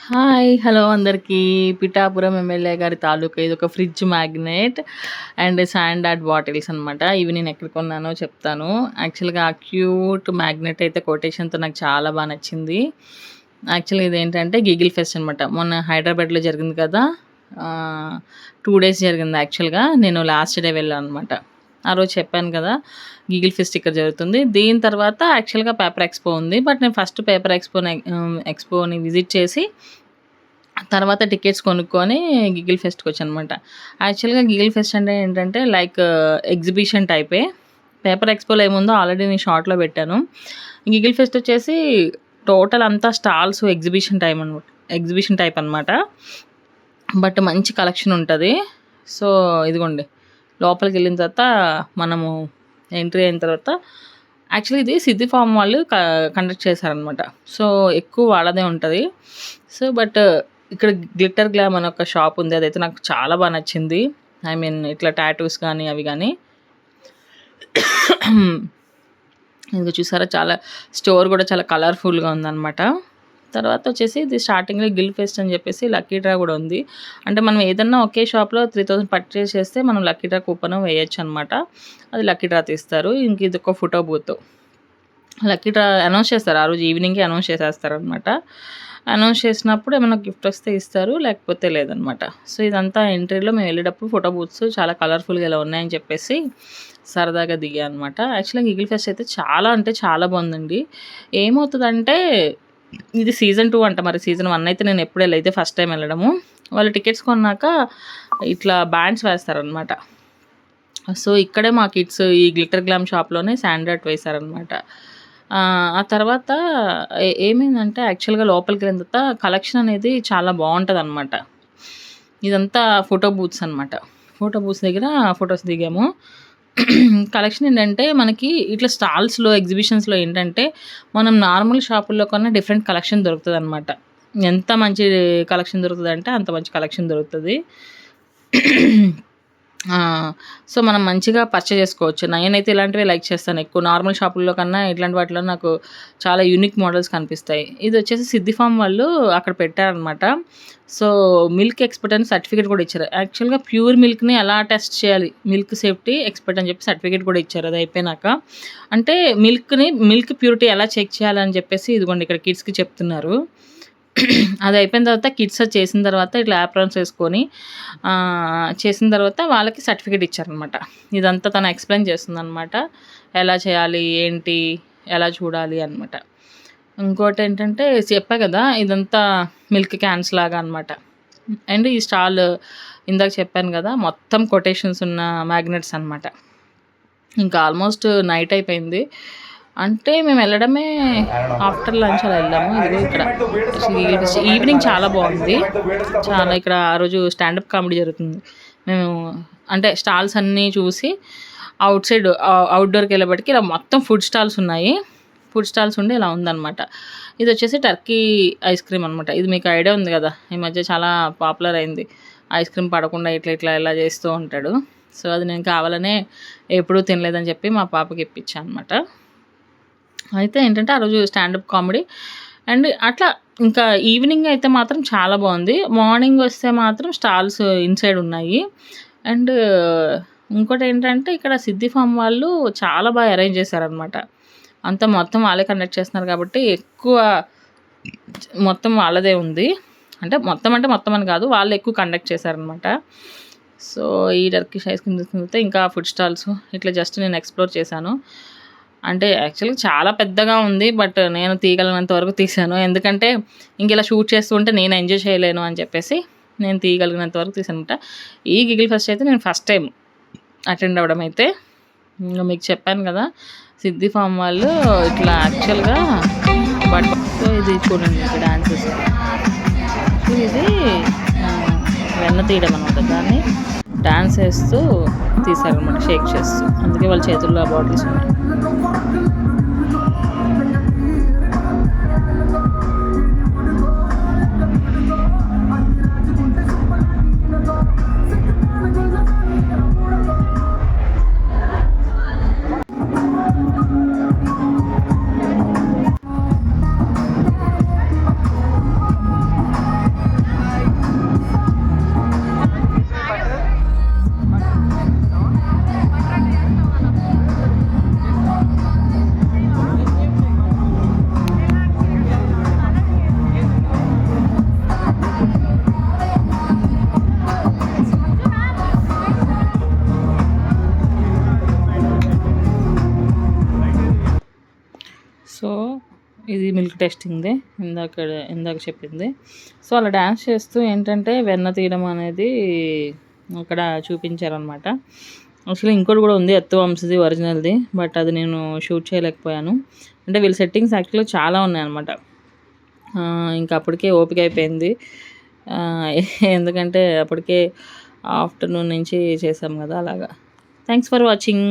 Hi. Hello అందరికీ. Pithapuram MLA గారి తాలూకా ఇదొక fridge magnet and sand art bottles అనమాట. ఇవి నేను ఎక్కడ కొన్నానో చెప్తాను. యాక్చువల్‌గా ఆ క్యూట్ మ్యాగ్నెట్ అయితే కొటేషన్‌తో నాకు చాలా నచ్చింది. యాక్చువల్‌గా ఇదేంటంటే గిగిల్ ఫెస్ట్ అనమాట. మొన్న హైదరాబాద్‌లో జరిగింది కదా! 2 డేస్ జరిగింది యాక్చువల్‌గా. నేను లాస్ట్ డే వెళ్ళాను అనమాట. ఆ రోజు చెప్పాను కదా! గిగిల్ ఫెస్ట్ ఇక్కడ జరుగుతుంది. దీని తర్వాత యాక్చువల్‌గా పేపర్ ఎక్స్‌పో ఉంది. బట్ నేను ఫస్ట్ పేపర్ ఎక్స్‌పోని విజిట్ చేసి తర్వాత టికెట్స్ కొనుక్కొని గిగిల్ ఫెస్ట్‌కొచ్చాననమాట. యాక్చువల్‌గా గిగిల్ ఫెస్ట్ అంటే ఏంటంటే లైక్ ఎగ్జిబిషన్ టైపే. పేపర్ ఎక్స్‌పోలో ఏముందో ఆల్రెడీ నేను షార్ట్‌లో పెట్టాను. గిగిల్ ఫెస్ట్ వచ్చేసి టోటల్ అంతా స్టాల్స్ ఎగ్జిబిషన్ టైప్ అనమాట. బట్ మంచి కలెక్షన్ ఉంటది. సో, ఇదిగోండి లోపలికెళ్ళిన తర్వాత మనము ఎంట్రీ అయిన తర్వాత యాక్చువల్లీ ఇది సిద్ధి ఫార్మ్ వాళ్ళు కండక్ట్ చేశారనమాట. సో, ఎక్కువ వాళ్ళదే ఉంటది. సో, బట్ ఇక్కడ గ్లిట్టర్ గ్లామ్ అని ఒక షాప్ ఉంది. అదైతే నాకు చాలా నచ్చింది. ఐ మీన్ ఇట్లా టాటూస్ గానీ, అవి గానీ. ఇదిగో చూసారా చాలా స్టోర్ గూడా చాలా కలర్‌ఫుల్‌గా ఉందనమాట. తర్వాత వచ్చేసి ఇది స్టార్టింగ్‌లో గిల్ ఫెస్ట్ అని చెప్పేసి లక్కీ డ్రా గూడా ఉంది. అంటే మనం ఏదన్నా ఒకే షాప్‌లో 3000 పర్చేస్ చేస్తే మనం లక్కీ డ్రా కూపన్ వేయొచ్చనమాట. అది లక్కీ డ్రా తీస్తారు. ఇంక ఇదొక photo booth. Lucky draw announce చేస్తారు. ఆ రోజు ఈవినింగే అనౌన్స్ చేసేస్తారనమాట. అనౌన్స్ చేసినప్పుడు ఏమైనా గిఫ్ట్ వస్తే ఇస్తారు. లేకపోతే లేదనమాట. సో, ఇదంతా ఎంట్రీలో మేము వెళ్ళేటప్పుడు ఫోటో బూత్స్ చాలా కలర్‌ఫుల్‌గా ఇలా ఉన్నాయని చెప్పేసి సరదాగా దిగా అనమాట. యాక్చువల్‌గా గిగిల్ ఫెస్ట్ అయితే చాలా అంటే చాలా బాగుందండి. ఏమవుతదంటే ఇది సీజన్ 2 అంట. మరి సీజన్ 1 అయితే నేను ఎప్పుడు ఎళ్ళలేదు. ఫస్ట్ టైమ్ వెళ్ళడము. వాళ్ళు టికెట్స్ కొన్నాక ఇట్లా బ్యాండ్స్ వేస్తారనమాట. సో, ఇక్కడే మా కిడ్స్ ఈ గ్లిట్టర్ గ్లామ్ షాప్‌లోనే శాండ్ ఆర్ట్ వేశారనమాట. ఆ తర్వాత ఏమైందంటే యాక్చువల్‌గా లోపలికెళ్ళిన తర్వాత కలెక్షన్ అనేది చాలా బావుంటదనమాట. ఇదంతా ఫోటో బూత్స్ అనమాట. ఫోటో బూత్స్ దగ్గర ఫోటోస్ దిగాము. కలెక్షన్ ఏంటంటే మనకి ఇట్లా స్టాల్స్‌లో, ఎగ్జిబిషన్స్‌లో ఏంటంటే మనం నార్మల్ షాపుల్లో కన్నా డిఫరెంట్ కలెక్షన్ దొరుకుతదనమాట. ఎంత మంచి కలెక్షన్ దొరుకుతదంటే అంత మంచి కలెక్షన్ దొరుకుతది. ఆ! సో, మనం మంచిగా పర్చేజ్ చేసుకోవచ్చు. నేనైతే ఇలాంటివే లైక్ చేస్తాను ఎక్కువ. నార్మల్ షాపుల్లో కన్నా ఇట్లాంటి వాటిలో నాకు చాలా యూనిక్ మోడల్స్ కనిపిస్తాయి. ఇదొచ్చేసి సిద్ధి ఫార్మ్ వాళ్ళు అక్కడ పెట్టారనమాట. సో, మిల్క్ ఎక్స్పర్ట్ అని సర్టిఫికేట్ కూడా ఇచ్చారు. యాక్చువల్‌గా ప్యూర్ మిల్క్‌ని ఎలా టెస్ట్ చేయాలి, మిల్క్ సేఫ్టీ ఎక్స్పర్ట్ అని చెప్పి సర్టిఫికేట్ కూడా ఇచ్చారు అది అయిపోయినాక. అంటే మిల్క్ ప్యూరిటీ ఎలా చెక్ చేయాలని చెప్పేసి ఇదిగోండి ఇక్కడ కిడ్స్‌కి చెప్తున్నారు. అది అయిపోయిన తర్వాత కిడ్స్ అది చేసిన తర్వాత ఇట్లా యాప్రాన్స్ వేసుకొని చేసిన తర్వాత వాళ్ళకి సర్టిఫికేట్ ఇచ్చారనమాట. ఇదంతా తను ఎక్స్‌ప్లెయిన్ చేస్తుందనమాట. ఎలా చేయాలి, ఏంటి, ఎలా చూడాలి అనమాట. ఇంకోటేంటంటే చెప్పా కదా! ఇదంతా మిల్క్ క్యాన్స్ లాగా అనమాట. అండ్ ఈ స్టాల్ ఇందాక చెప్పాను కదా! మొత్తం కొటేషన్స్ ఉన్న మ్యాగ్నెట్స్ అనమాట. ఇంకా ఆల్మోస్ట్ నైట్ అయిపోయింది. అంటే మేము వెళ్ళడమే ఆఫ్టర్ లంచ్ అలా వెళ్ళాము. ఇదిగో ఇక్కడ ఈవినింగ్ చాలా బాగుంది. చాలా ఇక్కడ ఆ రోజు స్టాండప్ కామెడీ జరుగుతుంది. మేము అంటే స్టాల్స్ అన్నీ చూసి అవుట్‌డోర్‌కి వెళ్ళేప్పటికి ఇలా మొత్తం ఫుడ్ స్టాల్స్ ఉన్నాయి. ఫుడ్ స్టాల్స్ ఉండి ఇలా ఉందనమాట. ఇది వచ్చేసి టర్కీ ఐస్ క్రీమ్ అనమాట. ఇది మీకు ఐడియా ఉంది కదా! ఈ మధ్య చాలా పాపులర్ అయింది. ఐస్ క్రీమ్ పడకుండా ఇట్లా ఇలా చేస్తూ ఉంటాడు. సో, అది నేను కావాలనే ఎప్పుడూ తినలేదని చెప్పి మా పాపకి ఇప్పించా అనమాట. అయితే ఏంటంటే ఆ రోజు స్టాండప్ కామెడీ అండ్ అట్లా ఇంకా ఈవినింగ్ అయితే మాత్రం చాలా బాగుంది. మార్నింగ్ వస్తే మాత్రం స్టాల్స్ ఇన్సైడ్ ఉన్నాయి. అండ్ ఇంకోటేంటంటే ఇక్కడ సిద్ధి ఫార్మ్ వాళ్ళు చాలా బాగా అరేంజ్ చేశారనమాట. అంతా మొత్తం వాళ్ళే కండక్ట్ చేస్తున్నారు కాబట్టి ఎక్కువ మొత్తం వాళ్ళదే ఉంది. అంటే మొత్తం అని కాదు. వాళ్ళు ఎక్కువ కండక్ట్ చేశారనమాట. సో, ఈ టర్కిష్ ఐస్ క్రీమ్ తీసుకున్న తర్వాత ఇంకా ఫుడ్ స్టాల్స్ ఇట్లా జస్ట్ నేను ఎక్స్‌ప్లోర్ చేశాను. అంటే యాక్చువల్‌గా చాలా పెద్దగా ఉంది. బట్ నేను తీయగలిగినంత వరకు తీశాను. ఎందుకంటే ఇంక ఇలా షూట్ చేస్తూ ఉంటే నేను ఎంజాయ్ చేయలేను అని చెప్పేసి నేను తీయగలిగినంత వరకు తీశాననమాట. ఈ గిగిల్ ఫెస్ట్ అయితే నేను ఫస్ట్ టైం అటెండ్ అవ్వడం అయితే. మీకు చెప్పాను కదా! సిద్ధి ఫార్మ్ వాళ్ళు ఇట్లా యాక్చువల్‌గా సో, ఇది చూడండి ఇక్కడ డాన్సెస్. సో, ఇది వెన్న తీయడం అనమాట. దాన్ని డాన్స్ వేస్తూ తీశారనమాట షేక్ చేస్తూ. అందుకే వాళ్ళ చేతుల్లో ఆ బాటిల్స్ ఉన్నాయి. సో, ఇది మిల్క్ టెస్టింగ్‌దే ఇందాక చెప్పింది. సో, అలా డాన్స్ చేస్తూ ఏంటంటే వెన్న తీయడం అనేది అక్కడ చూపించారనమాట. యాక్చువల్లీ ఇంకోటి గూడా ఉంది 'ఎత్తు వంశీది' ఒరిజినల్‌ది. బట్ అది నేను షూట్ చేయలేకపోయాను. అంటే వీళ్ళ సెట్టింగ్స్ యాక్చువల్‌గా చాలా ఉన్నాయన్నమాట. ఇంకా అప్పటికే ఓపిక అయిపోయింది. ఆహ్, ఎందుకంటే అప్పటికే ఆఫ్టర్‌నూన్ నుంచి చేసాం గదా! అలాగా. Thanks for watching.